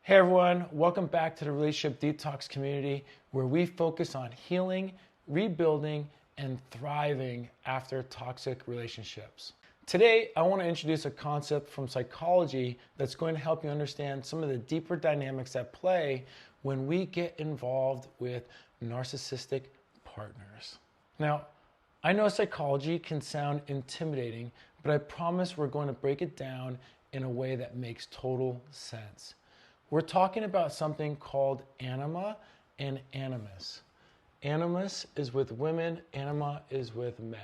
Hey everyone, welcome back to the Relationship Detox community where we focus on healing, rebuilding, and thriving after toxic relationships. Today, I want to introduce a concept from psychology that's going to help you understand some of the deeper dynamics at play when we get involved with narcissistic partners. Now, I know psychology can sound intimidating, but I promise we're going to break it down in a way that makes total sense. We're talking about something called Anima and Animus. Animus is with women, Anima is with men.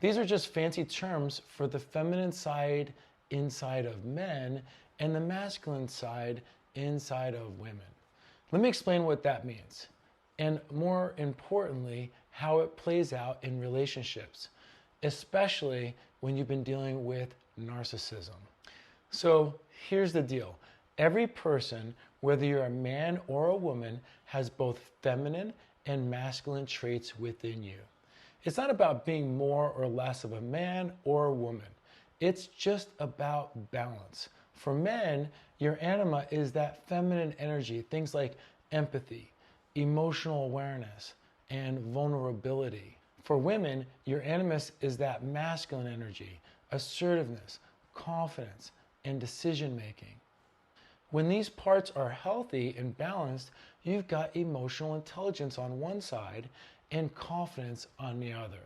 These are just fancy terms for the feminine side inside of men and the masculine side inside of women. Let me explain what that means, and more importantly, how it plays out in relationships, especially when you've been dealing with narcissism. So here's the deal. Every person, whether you're a man or a woman, has both feminine and masculine traits within you. It's not about being more or less of a man or a woman. It's just about balance. For men, your anima is that feminine energy, things like empathy, emotional awareness, and vulnerability. For women, your animus is that masculine energy, assertiveness, confidence, and decision-making. When these parts are healthy and balanced, you've got emotional intelligence on one side and confidence on the other.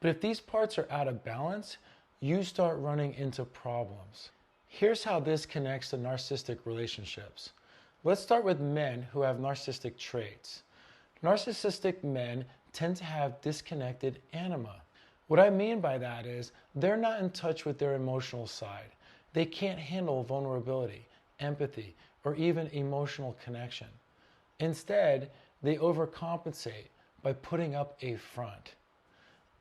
But if these parts are out of balance, you start running into problems. Here's how this connects to narcissistic relationships. Let's start with men who have narcissistic traits. Narcissistic men tend to have disconnected anima. What I mean by that is they're not in touch with their emotional side. They can't handle vulnerability, empathy, or even emotional connection. Instead, they overcompensate by putting up a front,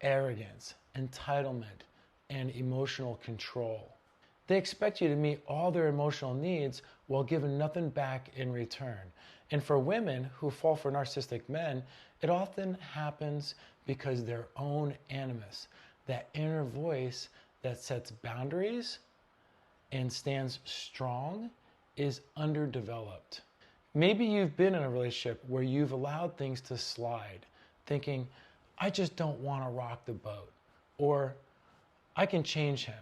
arrogance, entitlement, and emotional control. They expect you to meet all their emotional needs while giving nothing back in return. And for women who fall for narcissistic men, it often happens because their own animus, that inner voice that sets boundaries and stands strong, is underdeveloped. Maybe you've been in a relationship where you've allowed things to slide, thinking, I just don't want to rock the boat, or I can change him.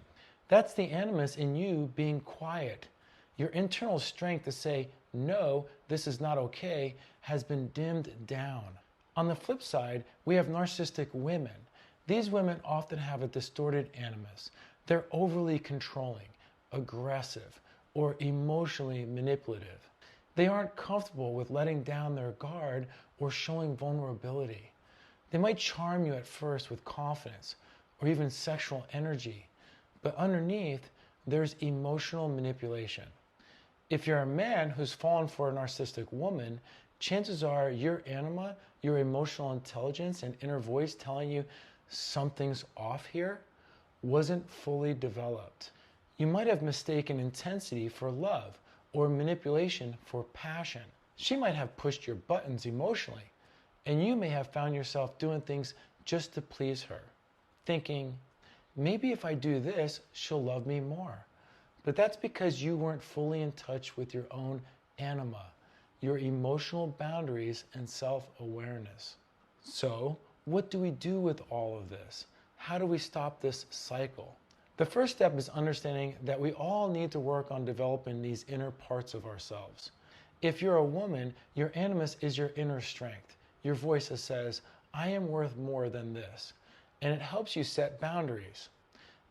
That's the animus in you being quiet. Your internal strength to say, no, this is not okay, has been dimmed down. On the flip side, we have narcissistic women. These women often have a distorted animus. They're overly controlling, aggressive, or emotionally manipulative. They aren't comfortable with letting down their guard or showing vulnerability. They might charm you at first with confidence or even sexual energy, but underneath, there's emotional manipulation. If you're a man who's fallen for a narcissistic woman, chances are your anima, your emotional intelligence and inner voice telling you something's off here, wasn't fully developed. You might have mistaken intensity for love or manipulation for passion. She might have pushed your buttons emotionally, and you may have found yourself doing things just to please her, thinking, maybe if I do this, she'll love me more. But that's because you weren't fully in touch with your own anima, your emotional boundaries and self-awareness. So, what do we do with all of this? How do we stop this cycle? The first step is understanding that we all need to work on developing these inner parts of ourselves. If you're a woman, your animus is your inner strength, your voice that says, I am worth more than this, and it helps you set boundaries.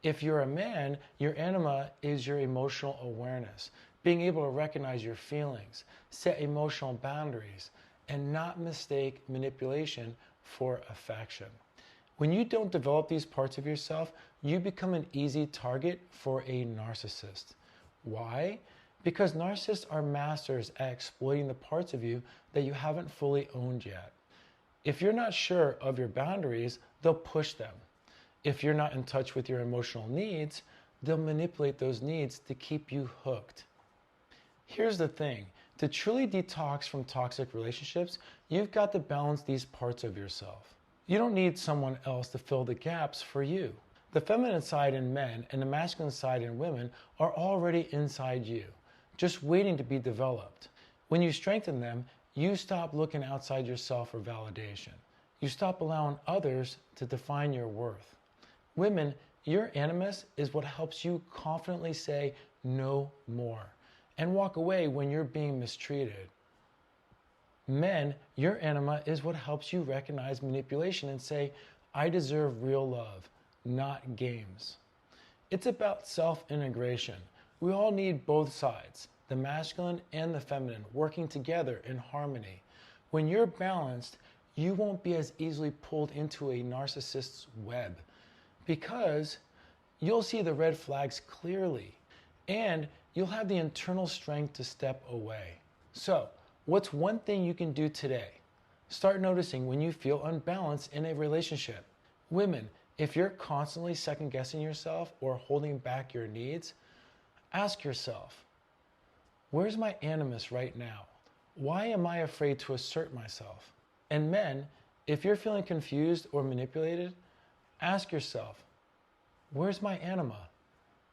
If you're a man, your anima is your emotional awareness, being able to recognize your feelings, set emotional boundaries, and not mistake manipulation for affection. When you don't develop these parts of yourself, you become an easy target for a narcissist. Why? Because narcissists are masters at exploiting the parts of you that you haven't fully owned yet. If you're not sure of your boundaries, they'll push them. If you're not in touch with your emotional needs, they'll manipulate those needs to keep you hooked. Here's the thing. To truly detox from toxic relationships, you've got to balance these parts of yourself. You don't need someone else to fill the gaps for you. The feminine side in men and the masculine side in women are already inside you. just waiting to be developed. When you strengthen them, you stop looking outside yourself for validation. You stop allowing others to define your worth. Women, your animus is what helps you confidently say no more and walk away when you're being mistreated. Men, your anima is what helps you recognize manipulation and say, I deserve real love, not games. It's about self-integration. We all need both sides, the masculine and the feminine, working together in harmony. When you're balanced, you won't be as easily pulled into a narcissist's web because you'll see the red flags clearly and you'll have the internal strength to step away. So, what's one thing you can do today? Start noticing when you feel unbalanced in a relationship. Women, if you're constantly second-guessing yourself or holding back your needs, ask yourself, where's my animus right now? Why am I afraid to assert myself? And men, if you're feeling confused or manipulated, ask yourself, where's my anima?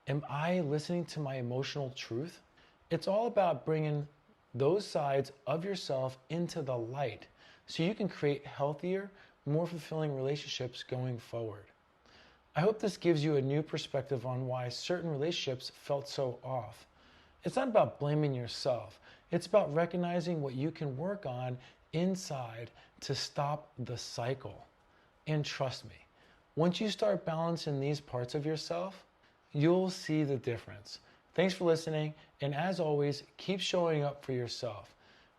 Am I listening to my emotional truth? It's all about bringing those sides of yourself into the light so you can create healthier, more fulfilling relationships going forward. I hope this gives you a new perspective on why certain relationships felt so off. It's not about blaming yourself. It's about recognizing what you can work on inside to stop the cycle. And trust me, once you start balancing these parts of yourself, you'll see the difference. Thanks for listening, and as always, keep showing up for yourself.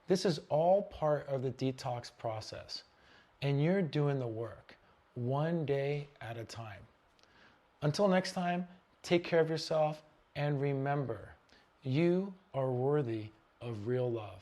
This is all part of the detox process, and you're doing the work, one day at a time. Until next time, take care of yourself, and remember, you are worthy of real love.